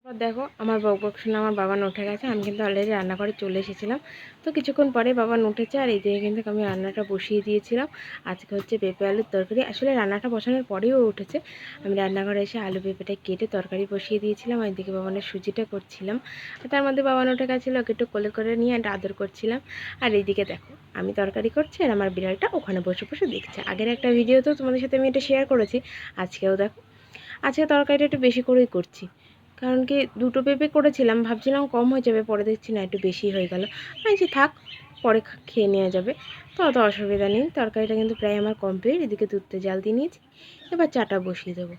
দেখো আমার বকবক শুনে আমার বাবান উঠে গেছে। আমি কিন্তু অলরেডি রান্নাঘরে চলে এসেছিলাম। তো কিছুক্ষণ পরে বাবান উঠেছে আর এই দিকে কিন্তু আমি রান্নাটা বসিয়ে দিয়েছিলাম। আজকে হচ্ছে পেঁপে আলুর তরকারি। আসলে রান্নাটা বসানোর পরেই ও উঠেছে। আমি রান্নাঘরে এসে আলু পেঁপেটা কেটে তরকারি বসিয়ে দিয়েছিলাম। আর এদিকে বাবানের সুজিটা করছিলাম। আর তার মধ্যে বাবান উঠে গেছিলো, ওকে একটু কোলে করে নিয়ে একটা আদর করছিলাম। আর এইদিকে দেখো আমি তরকারি করছি আর আমার বিড়ালটা ওখানে বসে বসে দেখছে। আগের একটা ভিডিওতেও তোমাদের সাথে আমি এটা শেয়ার করেছি। আজকেও দেখো, আজকে তরকারিটা একটু বেশি করেই করছি। কারণ কি দুটো পেঁপে করেছিলাম, ভাবছিলাম কম হয়ে যাবে, পরে দেখছি না একটু বেশি হয়ে গেল। আমি যে থাক, পরে খেয়ে নেওয়া যাবে, তো অত অসুবিধা নেই। তরকারিটা কিন্তু প্রায় আমার কমপ্লিট। এদিকে দুধতে জাল দিয়ে নিয়েছি, এবার চাটা বসিয়ে দেবো।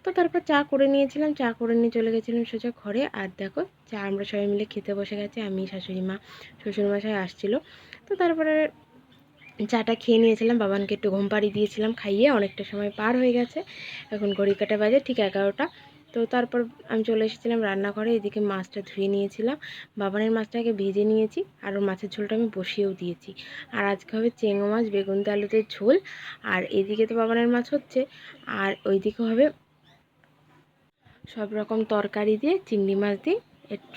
তো তারপর চা করে নিয়েছিলাম, চা করে নিয়ে চলে গেছিলাম সোজা ঘরে। আর দেখো চা আমরা সবাই মিলে খেতে বসে গেছে। আমি, শাশুড়ি মা, শ্বশুরমশাই আসছিলো। তো তারপরে চাটা খেয়ে নিয়েছিলাম, বাবানকে একটু ঘুম পাড়িয়ে দিয়েছিলাম, খাইয়ে অনেকটা সময় পার হয়ে গেছে। এখন ঘড়ি কাটা বাজে ঠিক 11টা। তো তারপর আমি চলে এসেছিলাম রান্নাঘরে। এদিকে মাছটা ধুয়ে নিয়েছিলাম, বাবানের মাছটাকে ভেজে নিয়েছি আর ওর মাছের ঝোলটা আমি বসিয়েও দিয়েছি। আর আজকে হবে চেংড়া মাছ বেগুন দিয়ে আলুতে ঝোল। আর এদিকে তো বাবানের মাছ হচ্ছে, আর ওইদিকে হবে সব রকম তরকারি দিয়ে চিংড়ি মাছ দিয়ে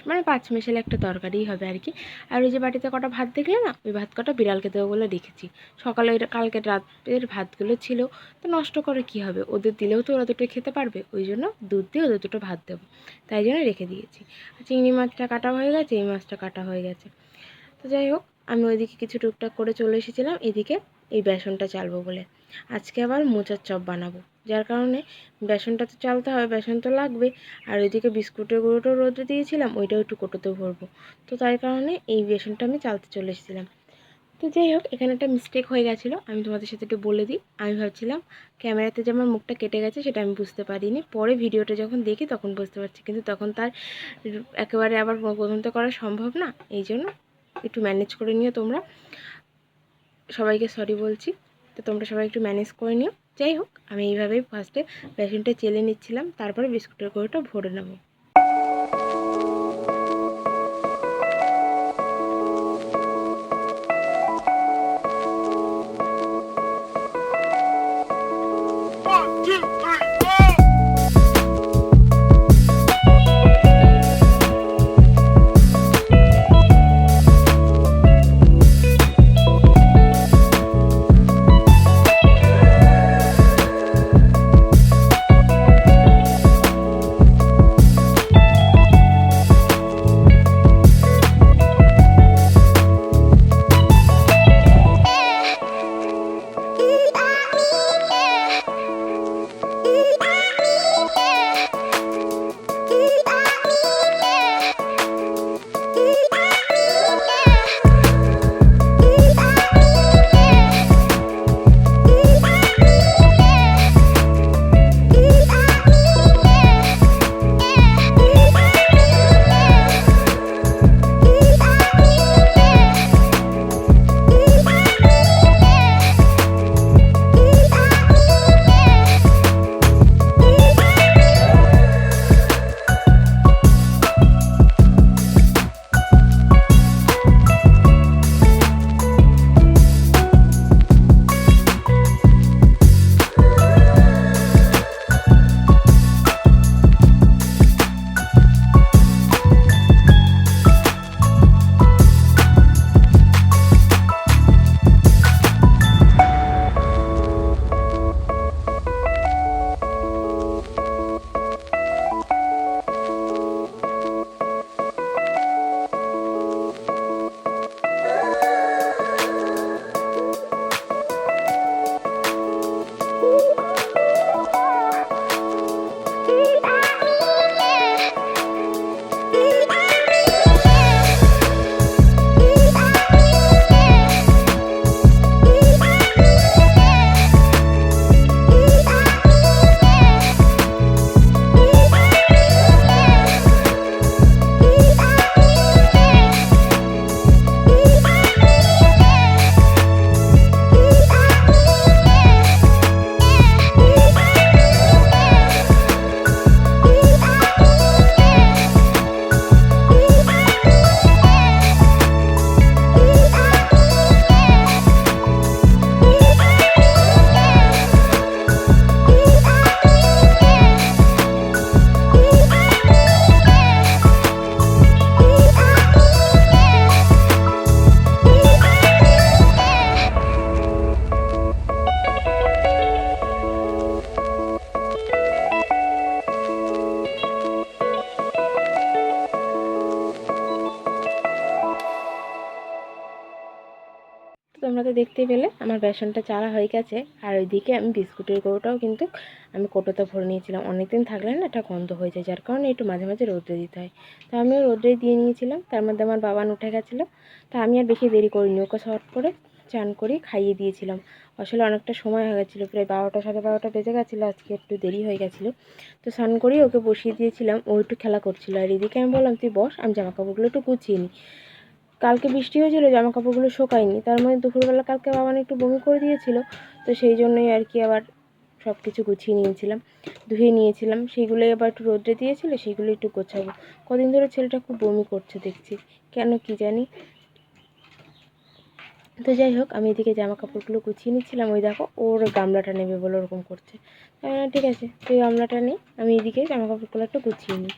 মানে পাঁচ মেশালে একটা তরকারিই হবে আর কি। আর ওই যে বাটিতে কটা ভাত দেখলে না, ওই ভাত কটা বিড়ালকে দেবো বলে রেখেছি। সকালে ওই কালকে রাতের ভাতগুলো ছিল, তো নষ্ট করে কি হবে, ওদের দিলেও তো ওরা দুটো খেতে পারবে। ওই জন্য দুধ দিয়ে ওদের দুটো ভাত দেবো, তাই জন্য রেখে দিয়েছি। চিংড়ি মাছটা কাটা হয়ে গেছে, এই মাছটা কাটা হয়ে গেছে। তো যাই হোক, আমি ওইদিকে কিছু টুকটাক করে চলে এসেছিলাম এদিকে এই বেসনটা চালবো বলে। আজকে আবার মোচার চপ বানাবো, যার কারণে বেসনটা তো চালতে হবে, বেসন তো লাগবে। আর ওইদিকে বিস্কুটের গুঁড়োটাও রোদে দিয়েছিলাম, ওইটাও একটু কোটোতে ভরবো। তো তাই কারণে এই বেসনটা আমি চালতে চলে এসেছিলাম। তো যাই হোক, এখানে একটা মিস্টেক হয়ে গেছিলো, আমি তোমাদের সাথে একটু বলে দিই। আমি ভাবছিলাম ক্যামেরাতে যে আমার মুখটা কেটে গেছে সেটা আমি বুঝতে পারিনি, পরে ভিডিওটা যখন দেখি তখন বুঝতে পারছি। কিন্তু তখন তার একেবারে আবার প্রথম তো করা সম্ভব না, এই জন্য একটু ম্যানেজ করে নিও তোমরা। সবাইকে সরি বলছি, তো তোমরা সবাই একটু ম্যানেজ করে নিও। যাই হোক, আমি এইভাবেই ফার্স্টে বেসনটা চেলে নিচ্ছিলাম, তারপরে বিস্কুটের গুঁড়োটা ভরে নেবো। তোমরা তো দেখতেই পেলে আমার বেসনটা চালা হয়ে গেছে। আর ওইদিকে আমি বিস্কুটের গুঁড়োটাও কিন্তু আমি কোটোতে ভরে নিয়েছিলাম। অনেকদিন থাকলে না এটা গন্ধ হয়ে যায়, যার কারণে একটু মাঝে মাঝে রোদ্রে দিতে হয়। তো আমিও রোদ্রে দিয়ে নিয়েছিলাম। তার মধ্যে আমার বাবান উঠে গেছিলো। তা আমি আর বেশি দেরি করিনি, ওকে শর্ট করে চান করে খাইয়ে দিয়েছিলাম। আসলে অনেকটা সময় হয়ে গেছিলো, প্রায় 12টা 12:30 বেজে গেছিলো। আজকে একটু দেরি হয়ে গেছিলো। তো স্নান করেই ওকে বসিয়ে দিয়েছিলাম, ও একটু খেলা করছিলো। আর এদিকে আমি বললাম তুই বস, আমি জামা কাপড়গুলো একটু গুছিয়ে নিই। কালকে বৃষ্টি হয়েছিল, জামা কাপড়গুলো শোকায়নি। তার মধ্যে দুপুরবেলা কালকে বাবান একটু বমি করে দিয়েছিল, তো সেই জন্যই আর কি আবার সব কিছু গুছিয়ে নিয়েছিলাম, ধুয়ে নিয়েছিলাম। সেইগুলোই আবার একটু রোদ্রে দিয়েছিল, সেইগুলো একটু গোছাবো। কদিন ধরে ছেলেটা খুব বমি করছে দেখছি, কেন কি জানি। তো যাই হোক, আমি এদিকে জামা কাপড়গুলো গুছিয়ে নিচ্ছিলাম। ওই দেখো ওর গামলাটা নেবে বলে ওরকম করছে। ঠিক আছে, তুই গামলাটা নেই, আমি এদিকে জামা কাপড়গুলো একটু গুছিয়ে নিই।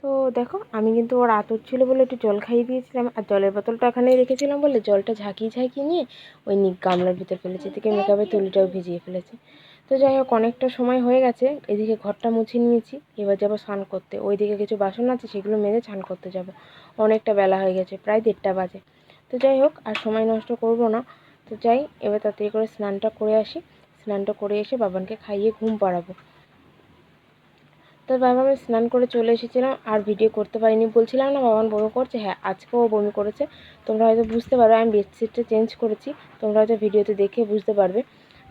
তো দেখো, আমি কিন্তু ওর আতর ছিল বলে একটু জল খাইয়ে দিয়েছিলাম। আর জলের বোতলটা এখানেই রেখেছিলাম বলে জলটা ঝাঁকিয়ে ঝাঁকিয়ে নিয়ে ওই গামলার ভিতর ফেলেছে, থেকে মেকআপের তুলিটাও ভিজিয়ে ফেলেছে। তো যাই হোক, অনেকটা সময় হয়ে গেছে। এদিকে ঘরটা মুছে নিয়েছি, এবার যাবো স্নান করতে। ওইদিকে কিছু বাসন আছে, সেগুলো মেজে স্নান করতে যাব। অনেকটা বেলা হয়ে গেছে, প্রায় 1:30 বাজে। তো যাই হোক, আর সময় নষ্ট করব না। তো যাই, এবার তাড়াতাড়ি করে স্নানটা করে আসি। স্নানটা করে এসে বাবানকে খাইয়ে ঘুম পাড়াবো। তো বাবা আমি স্নান করে চলে এসেছিলাম, আর ভিডিও করতে পারিনি। বলছিলাম না বাবান বমি করছে, হ্যাঁ আজকেও বমি করেছে। তোমরা হয়তো বুঝতে পারবে, আমি বেডশিটটা চেঞ্জ করেছি, তোমরা হয়তো ভিডিওতে দেখে বুঝতে পারবে।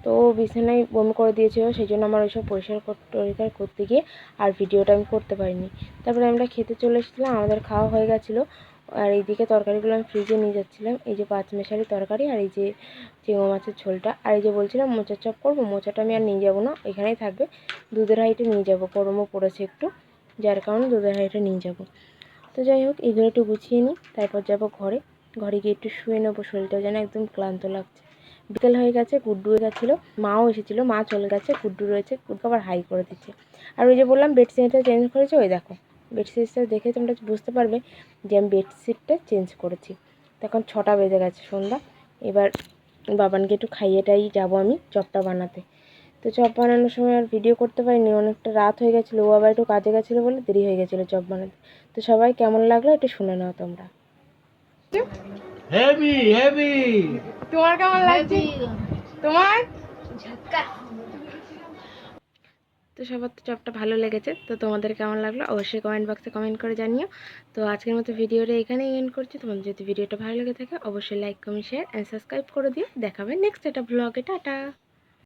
তো ও বিছানায় বমি করে দিয়েছিল, সেই জন্য আমার ওইসব পরিষ্কার করতে গিয়ে আর ভিডিওটা আমি করতে পারিনি। তারপরে আমরা খেতে চলে এসেছিলাম, আমাদের খাওয়া হয়ে গেছিলো। আর এইদিকে তরকারিগুলো আমি ফ্রিজে নিয়ে যাচ্ছিলাম। এই যে 5 মেশালি তরকারি, আর এই যে চিংড়ি মাছের ঝোলটা, আর এই যে বলছিলাম মোচার চপ করবো। মোচাটা আমি আর নিয়ে যাবো না, এখানেই থাকবে। দুধের হাঁড়িটা নিয়ে যাবো, গরমও পড়েছে একটু, যার কারণে দুধের হাঁড়িটা নিয়ে যাবো। তো যাই হোক, এইগুলো একটু গুছিয়ে নিই, তারপর যাবো ঘরে। ঘরে গিয়ে একটু শুয়ে নেবো, শরীরটাও যেন একদম ক্লান্ত লাগছে। বিকেল হয়ে গেছে, গুড্ডু গেছিলো, মাও এসেছিলো। মা চলে গেছে, গুড্ডু রয়েছে, গুড্ডু আবার হাই করে দিচ্ছে। আর ওই যে বললাম বেডশিটটা চেঞ্জ করেছে, ওই দেখো বেডশিটটা দেখে তোমরা বুঝতে পারবে যে আমি বেডশিটটা চেঞ্জ করেছি। তখন 6টা বেজে গেছে, সন্ধ্যা। এবার বাবানকে একটু খাইয়েটাই যাবো আমি চপটা বানাতে। তো চপ বানানোর সময় আর ভিডিও করতে পারিনি, অনেকটা রাত হয়ে গেছিলো। ও আবার একটু কাজে গেছিলো বলে দেরি হয়ে গেছিলো চপ বানাতে। তো সবাই কেমন লাগলো একটু শুনে নাও তোমরা। Heavy heavy. তোমার কেমন লাগছে? তোমার? তো সবার তো চপটা ভালো লেগেছে, তো তোমাদের কেমন লাগলো অবশ্যই কমেন্ট বক্সে কমেন্ট করে জানিও। তো আজকের মতো ভিডিওটা এখানেই এন্ড করছি। তোমাদের যদি ভিডিওটা ভালো লেগে থাকে অবশ্যই like comment share and subscribe করে দিও। দেখাবে নেক্সট একটা ব্লগে। টাটা।